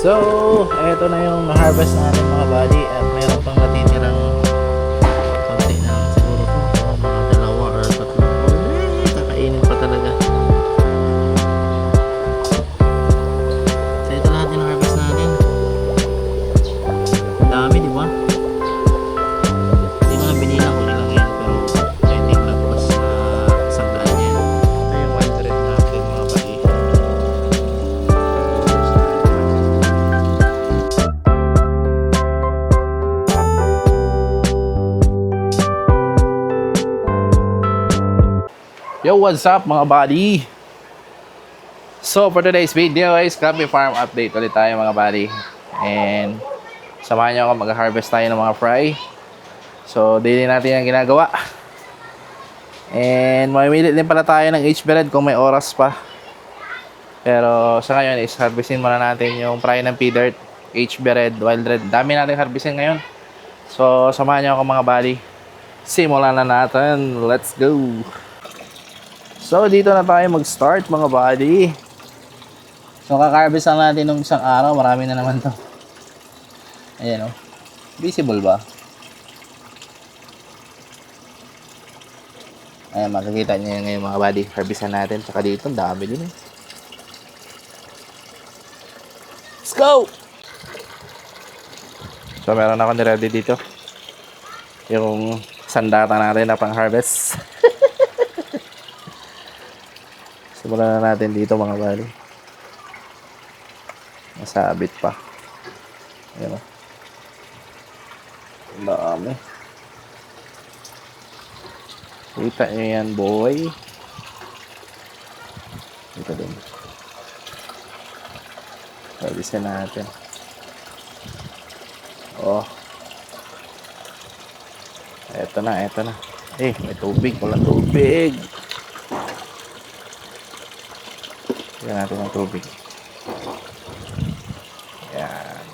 So, eto na yung harvest natin mga buddy at meron pang natitirang konti na lang siguro to. So, mga dalawa or tatlo. Kakainin pa talaga. So, ito lahat yung harvest natin. Ang dami, di ba? Hindi ko na binila kung ilang yan pero ending lagpas na isang daan yan. Ito yung wild red natin mga buddy. Yo, what's up mga buddy? So, for today's video is Crappy Farm update ulit tayo mga buddy. And samahan nyo ako, mag-harvest tayo ng mga fry. So, daily natin yung ginagawa. And mamimili din pala tayo ng H-Bread kung may oras pa. Pero sa ngayon is harvestin muna natin yung fry ng P-Dirt, H-Bread, Wild Red. Dami natin harvestin ngayon. So, samahan nyo ako mga buddy. Simulan na natin. Let's go! So, dito na tayo mag-start mga buddy. So, kaka-harvest lang natin nung isang araw. Marami na naman to. Ayan o. Visible ba? Ayan, makikita nyo ngayon mga buddy. Harvestan natin. Tsaka dito, ang dami din eh. Let's go! So, meron ako ni-ready dito. Yung sandata natin na pang-harvest. Simulan na natin dito mga buddy. Nasabit pa. Ayan o. Ang dami. Kita nyo yan boy. Dito din. Harvestin natin. Oh. Eto na, eto na. Eh, may tubig. Walang tubig. Tignan natin ang tubig. Yan.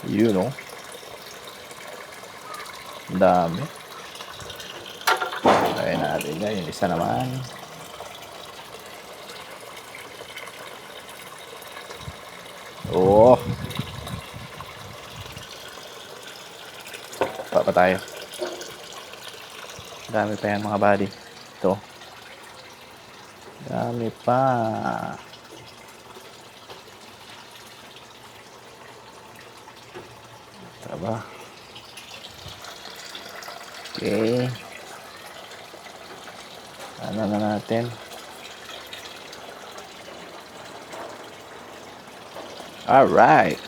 Yun o. Ang dami. Kaya natin yan. Yung isa naman. Oh. Pa tayo. Dami pa yan mga buddy. Ito. Dami pa. Taba. Okay. Ano na natin? Alright.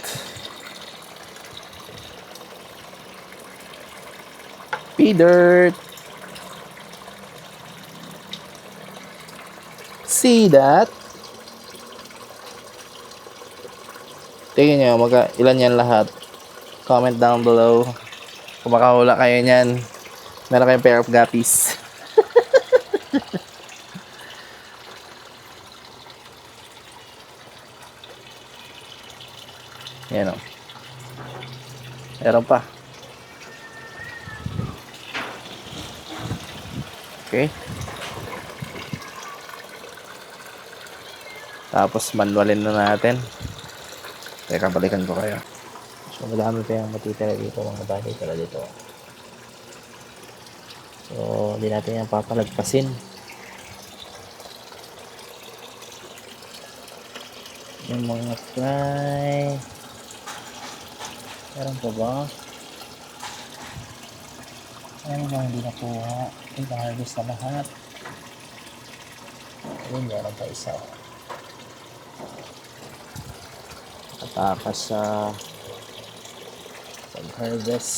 P-Dirt. See that? Tingnan nyo, ilan yan lahat. Comment down below. Kung makahula kayo nyan, meron kayong pair of guppies. Yan o. Meron pa. Okay. Tapos manualin na natin. Teka, balikan ko kayo. So, madami pa yung matitira dito mga buddy. Tara dito. So, hindi natin yung papalagpasin. Yung mga fly. Meron pa ba? Ano ba hindi nakuha? Ito, harvest na lahat. Ayun, meron pa isa. Katakas sa pag-harvest.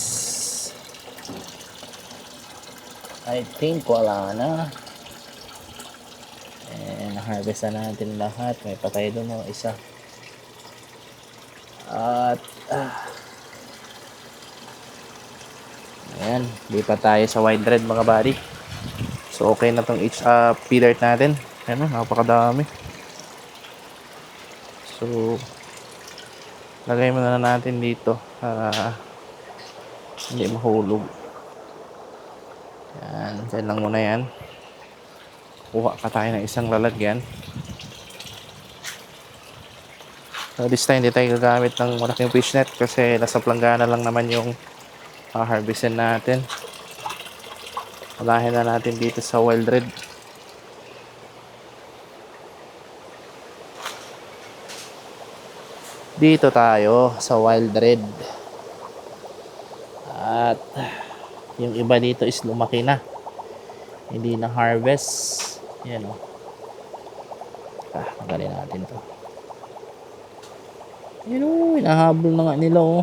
I think wala na. Na-harvest na natin lahat. May patay doon o isa. At ayan, lipat tayo sa wide red mga buddy. So okay na tong P-Dirt natin. Ayan, napakadami. So lagay muna natin dito para hindi mahulog. Yan, dyan lang muna yan. Kuha ka tayo ng isang lalagyan. So this time, hindi tayo gagamit ng malaking fishnet kasi nasa planggana lang naman yung harvestin natin. Unahin na natin dito sa wild red. Dito tayo sa wild red. At yung iba dito is lumaki na. Hindi na harvest. Yan o. Magaling natin to. Yan o, inahabol na nga nila o.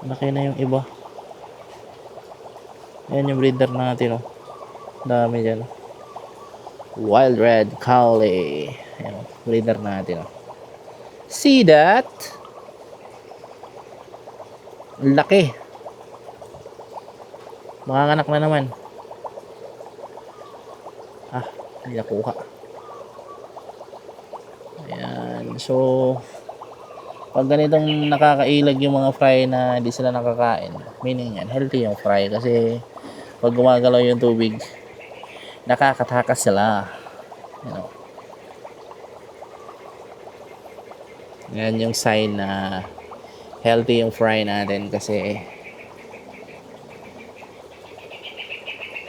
Malaki na yung iba. Yan yung breeder natin o. Dami dyan. Wild red Cowley. Yan o, breeder natin o. See that? Laki. Makanganak na naman. Hindi nakuha. Ayan. So, pag ganitong nakakailag yung mga fry na hindi sila nakakain, meaning yan, healthy yung fry. Kasi, pag gumagalaw yung tubig, nakakatakas sila. You know. Yan yung sign na healthy yung fry natin kasi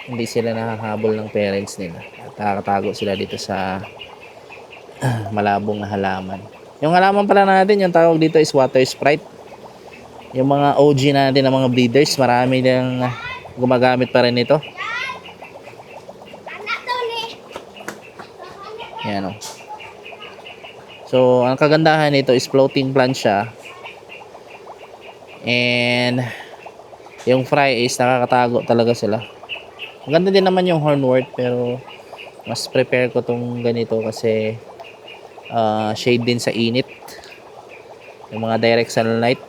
hindi sila nakakahabol ng parents nila at nakakatago sila dito sa malabong na halaman. Yung halaman pala natin, yung tawag dito is water sprite. Yung mga OG natin na mga breeders, marami nang gumagamit pa rin ito. Yan o. So, ang kagandahan nito is floating plant siya. And yung fry is nakakatago talaga sila. Maganda din naman yung hornwort pero mas prepare ko tong ganito kasi shade din sa init. Yung mga direct sunlight.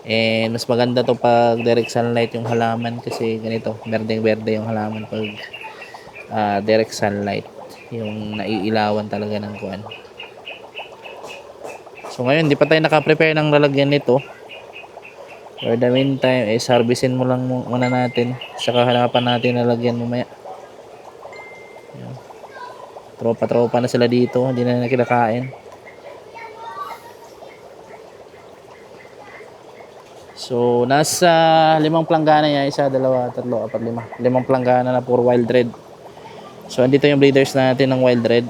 And mas maganda to pag direct sunlight yung halaman kasi ganito, berdeng-berde yung halaman pag direct sunlight. Yung naiilawan talaga ng kuan. So ngayon, di pa tayo naka-prepare ng lalagyan nito. For the meantime, harvestin mo lang muna natin. Saka hanapan natin lalagyan mamaya. Tropa-tropa na sila dito. Hindi na kinakain. So, nasa 5 planggana niya. 1, 2, 3, 4, 5. 5 planggana na puro wild red. So, andito yung breeders natin ng wild red.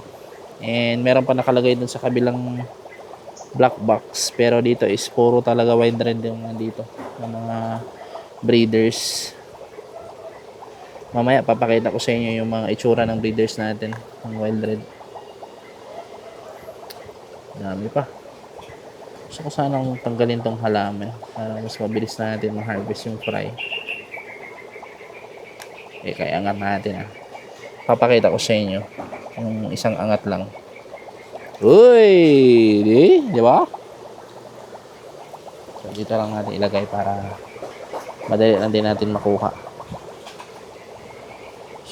And meron pa nakalagay dun sa kabilang black box. Pero dito is puro talaga wild red yung nandito. Ng mga breeders. Mamaya papakita ko sa inyo yung mga itsura ng breeders natin ng wild red. Dami pa. Gusto ko sanang tanggalin tong halaman para mas mabilis natin ma-harvest yung fry. Kaya angat natin Papakita ko sa inyo yung isang angat lang. Uy! Di ba? So dito lang natin ilagay para madali lang din natin makuha.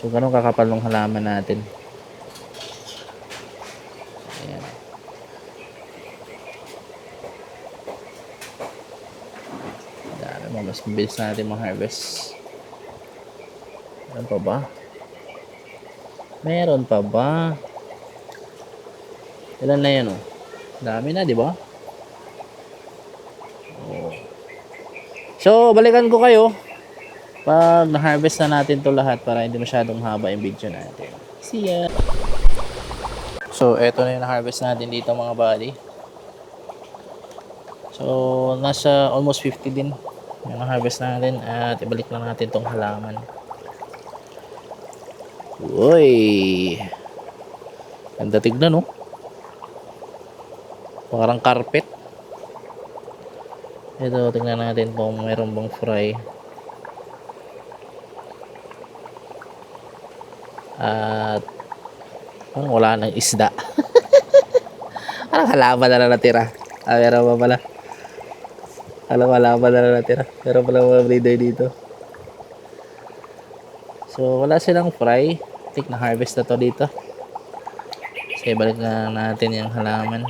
So, ganun kakapal ng halaman natin. Ayan. Dami mo. Mas mabilis natin ma-harvest. Meron pa ba? Meron pa ba? Ilan na yan Dami na, di ba? So, balikan ko kayo pag na-harvest na natin to lahat para hindi masyadong haba yung video natin. See ya! So, eto na yung na-harvest natin dito mga buddy. So, nasa almost 50 din yung na-harvest natin at ibalik lang natin tong halaman. Uy! Ganda tignan Parang carpet. Ito, tingnan natin kung mayroon bang fry. At parang wala nang isda. Parang halaman na lang natira. Meron pa pala. Halaman na lang natira. Meron pala mga breeder dito. So wala silang fry. I think na harvest na to dito. So balik na natin yung halaman.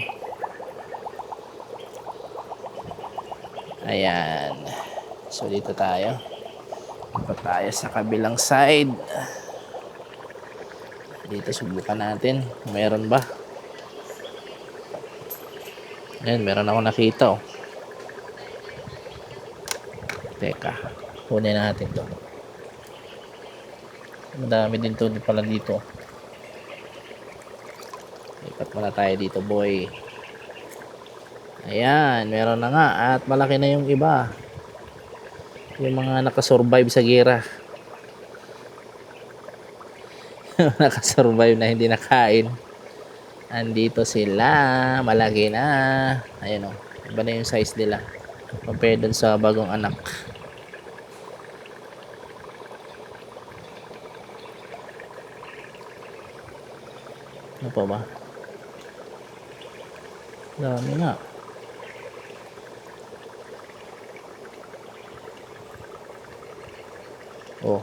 Ayan. So dito tayo. Punta tayo sa kabilang side. Dito subukan natin. Meron ba? Ayan, meron ako nakita oh. Teka. Kunin natin to. Madami din to pala dito. Lipat muna tayo dito boy. Ayan, meron na nga. At malaki na yung iba. Yung mga nakasurvive sa gera. Nakasurvive na hindi nakain. Andito sila. Malaki na. Ayan o. Iba na yung size nila. Compare dun sa bagong anak. Ano pa ba? Dami nga. Oh.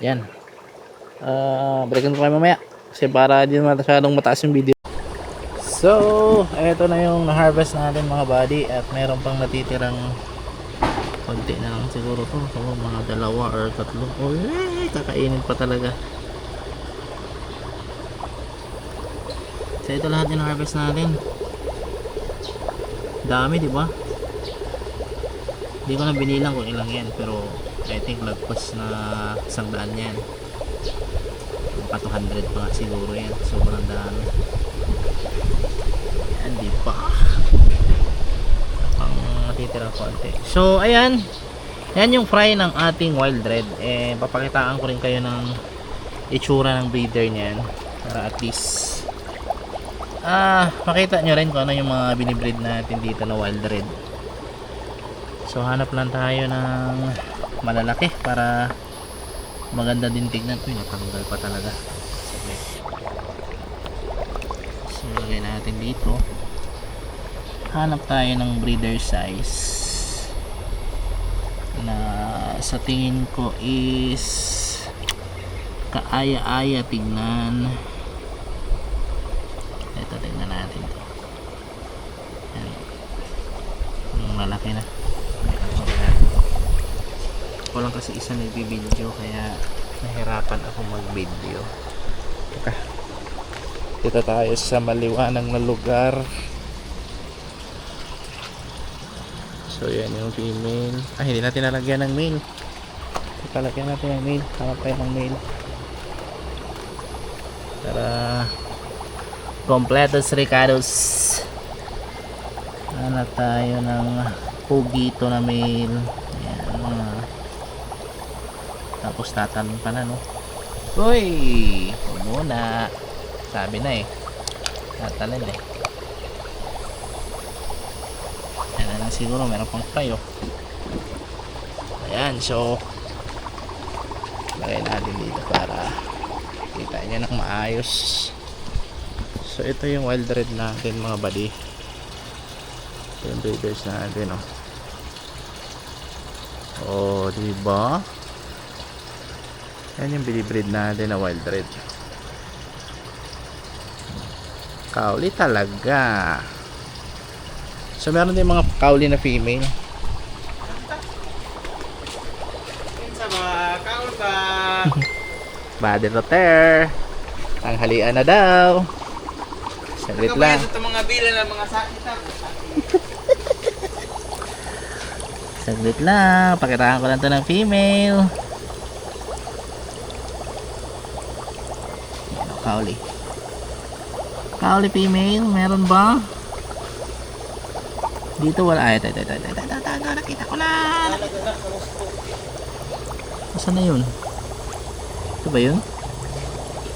Yan. Balikan ko kayo mamaya. Kasi para di masyadong mataas yung video. So, eto na yung na-harvest natin mga buddy. At meron pang natitirang konti na lang siguro to. So, mga 2 or 3. Oh, kakainin pa talaga. So, ito lahat yung na-harvest natin. Dami, di ba? Hindi ko na binilang kung ilang yan, pero I think lagpas na 100 yan. Pa 200 pa nga siguro yan. Sobrang dami. Yan, di ba? Ang natitira konti. So, ayan. Yan yung fry ng ating wild red. Papakitaan ko rin kayo ng itsura ng breeder niyan. Para at least makita nyo rin kung ano yung mga binibreed natin dito na wild red. So hanap lang tayo ng malalaki para maganda din tignan. Uy, natanggal pa talaga. So lagay natin dito. Hanap tayo ng breeder size na sa tingin ko is kaaya-aya tignan. Ito, tignan natin to. Ayan. Malaki na. Ako lang kasi isa nagbibideo kaya nahirapan ako mag-video. Okay. Dito tayo sa maliwanag na lugar. So yan yung female. Hindi natin nalagyan ng male. Lalagyan natin ng male. Hanap tayo ng male. Para completos ricados. Hanap tayo ng pugito na male. Ayan, mga tapos tatanong pa na no. Uy, muna. Sabi na eh. Tatalin eh. Ayan na lang siguro. Meron pang fry oh. Ayan, so lagay natin dito para kita niya ng maayos. So ito yung wild red natin mga buddy. Ito yung breeders natin oh. Oh, diba? Yan yung binibreed natin na wild red. Kauli talaga. So meron din mga kauli na female. Sa mga kaon ba? Body roter. Tanghalian na daw. Saglit lang. Ito mga bila ng mga sakit ha. Saglit lang. Pakitaan ko lang to ng female. Kauli. Kauli female, meron ba? Dito wala. Ay, ito. Nakita ko na. Saan na yun? Ito ba yun?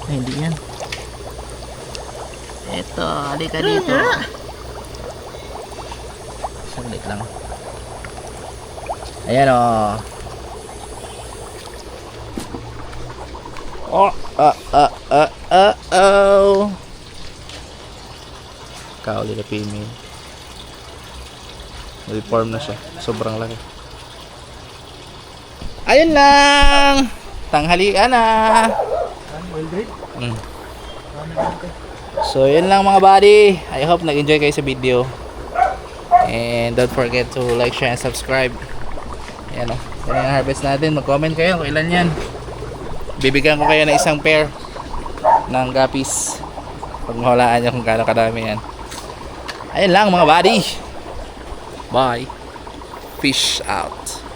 Ay, hindi yan. Ito, halika dito. Saglit lang. Ayan o. Oh, kauli na female. Reform na siya. Sobrang laki. Ayun lang. Tanghalian na. So, yun lang mga buddy. I hope nag-enjoy kayo sa video. And don't forget to like, share, and subscribe. Ayan o. Yan yung harvest natin. Mag-comment kayo kung ilan yan. Bibigyan ko kayo ng isang pair ng guppies. Pag mahulaan nyo kung gaano kadami yan. Ayun lang mga buddy. Bye. Fish out.